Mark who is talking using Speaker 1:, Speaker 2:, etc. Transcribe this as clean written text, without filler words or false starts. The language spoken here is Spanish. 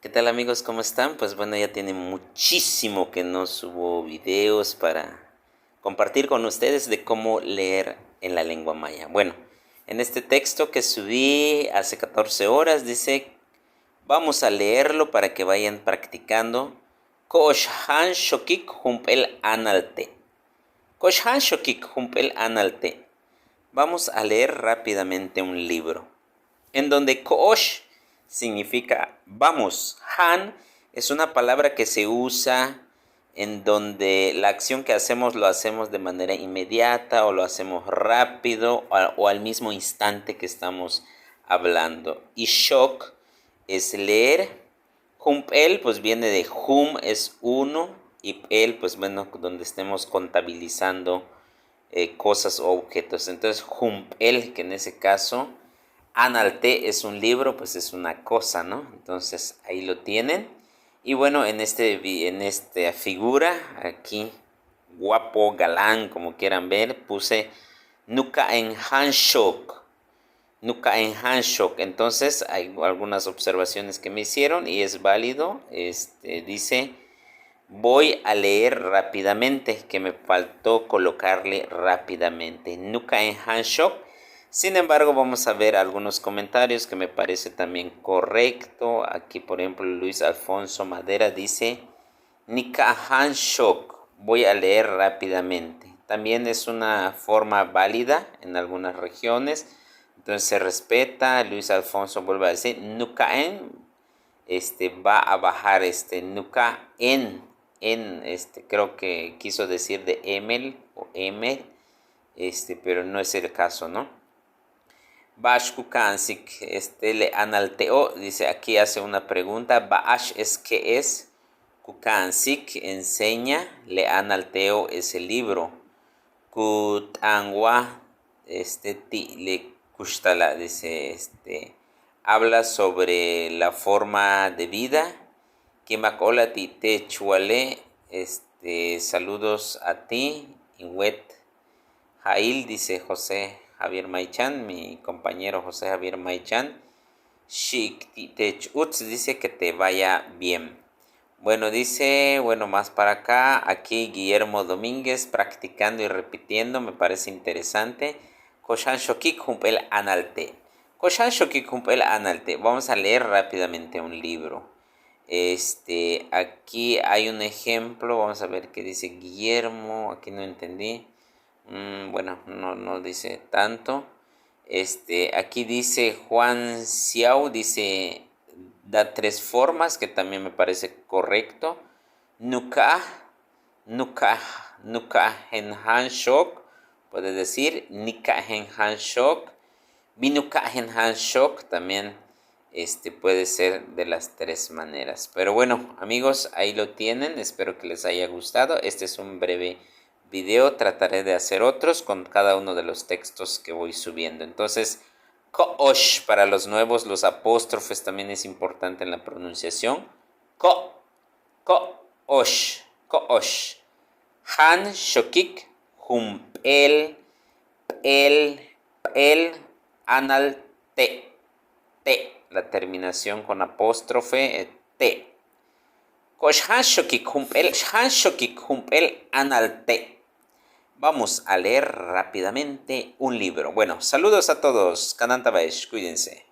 Speaker 1: ¿Qué tal amigos? ¿Cómo están? Pues bueno, ya tiene muchísimo que no subo videos para compartir con ustedes de cómo leer en la lengua maya. Bueno, en este texto que subí hace 14 horas dice, vamos a leerlo para que vayan practicando. Koshhan shokik humpel analte. Koshhan shokik humpel analte. Vamos a leer rápidamente un libro en donde Koosh significa vamos. Han es una palabra que se usa en donde la acción que hacemos lo hacemos de manera inmediata o lo hacemos rápido o al mismo instante que estamos hablando. Y shok es leer. Humpel pues viene de hum es uno y el pues bueno donde estemos contabilizando cosas o objetos. Entonces humpel que en ese caso Analte es un libro, pues es una cosa, ¿no? Entonces ahí lo tienen. Y bueno, en esta figura, aquí, guapo, galán, como quieran ver, puse Nuka en Hanshok. Nuka en Hanshok. Entonces hay algunas observaciones que me hicieron y es válido. Dice, voy a leer rápidamente, que me faltó colocarle rápidamente. Nuka en Hanshok. Sin embargo, vamos a ver algunos comentarios que me parece también correcto. Aquí, por ejemplo, Luis Alfonso Madera dice, Nika Hanshok. Voy a leer rápidamente. También es una forma válida en algunas regiones. Entonces se respeta. Luis Alfonso vuelve a decir, Nukaen. Va a bajar Nuka en. Creo que quiso decir de Emel o Emel. Pero no es el caso, ¿no? Bash Kukansik, le analteó, dice aquí hace una pregunta. Baash es qué es. Kukansik enseña, le analteo es el libro. Kutangwa, ti le kushtala, dice habla sobre la forma de vida. Kimakola ti te chuale, saludos a ti. Inwet Jail, dice José Javier Maichan, mi compañero José Javier Maichan. Shiktitech dice que te vaya bien. Bueno, dice, más para acá, aquí Guillermo Domínguez practicando y repitiendo, me parece interesante. Koshan Shokik Humpel Analte. Koshan Shokik Humpel Analte. Vamos a leer rápidamente un libro. Aquí hay un ejemplo, vamos a ver qué dice Guillermo, aquí no entendí. Bueno, no dice tanto. Aquí dice Juan Xiao, dice, da 3 formas, que también me parece correcto. Nuka en Han Shok, puede decir. Nika en Han Shok. Binuka en Han Shok, también puede ser de las 3 maneras. Pero bueno, amigos, ahí lo tienen. Espero que les haya gustado. Este es un breve video, trataré de hacer otros con cada uno de los textos que voy subiendo. Entonces, Koosh para los nuevos, los apóstrofes también es importante en la pronunciación. Koosh, Koosh. Han Shokik, Humpel, el, Anal, Te. La terminación con apóstrofe, Te. Kosh Han Shokik, Humpel, Anal, Te. Vamos a leer rápidamente un libro. Bueno, saludos a todos. Kananta Baesh, cuídense.